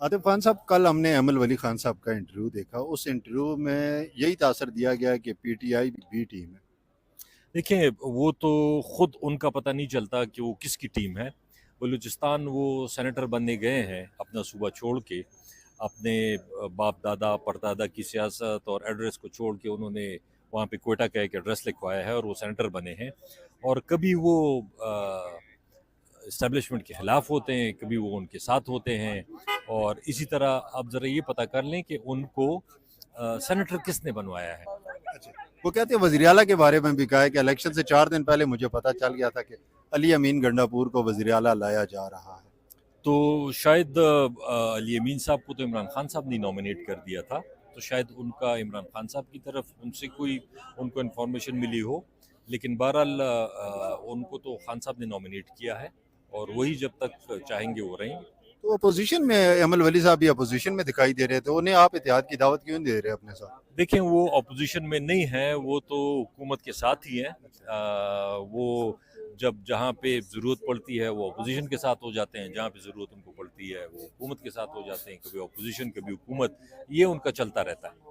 आतिफ खान साहब, कल हमने अमल वली खान साहब का इंटरव्यू देखा। उस इंटरव्यू में यही तासर दिया गया कि पीटीआई बी टीम है। देखें, वो तो खुद उनका पता नहीं चलता कि वो किसकी टीम है। बलूचिस्तान वो सेनेटर बनने गए हैं अपना सूबा छोड़ के, अपने बाप दादा परदादा की सियासत और एड्रेस को छोड़ के उन्होंने वहाँ पे कोयटा का एक एड्रेस लिखवाया है और वो सेनेटर बने हैं। और कभी वो इस्टेब्लिशमेंट के ख़िलाफ़ होते हैं, कभी वो उनके साथ होते हैं। और इसी तरह आप ज़रा ये पता कर लें कि उनको सेनेटर किसने बनवाया है। अच्छा, वो कहते हैं वज़ीर आला के बारे में भी कहा है कि इलेक्शन से 4 दिन पहले मुझे पता चल गया था कि अली अमीन गंडापुर को वज़ीर आला लाया जा रहा है। तो शायद अली अमीन साहब को तो इमरान खान साहब ने नॉमिनेट कर दिया था, तो शायद उनका इमरान खान साहब की तरफ उनसे कोई उनको इन्फॉर्मेशन मिली हो। लेकिन बहरहाल उनको तो खान साहब ने नॉमिनेट किया है और वही जब तक चाहेंगे वो रहेंगे। तो अपोजिशन में अमल वली साहब भी अपोजिशन में दिखाई दे रहे थे, उन्हें आप इत्तेहाद की दावत क्यों नहीं दे रहे अपने साथ? देखें, वो अपोजिशन में नहीं है, वो तो हुकूमत के साथ ही हैं। वो जब जहाँ पे ज़रूरत पड़ती है वो अपोजिशन के साथ हो जाते हैं, जहाँ पे ज़रूरत उनको पड़ती है वो हुकूमत के साथ हो जाते हैं। कभी अपोजिशन, कभी हुकूमत, ये उनका चलता रहता है।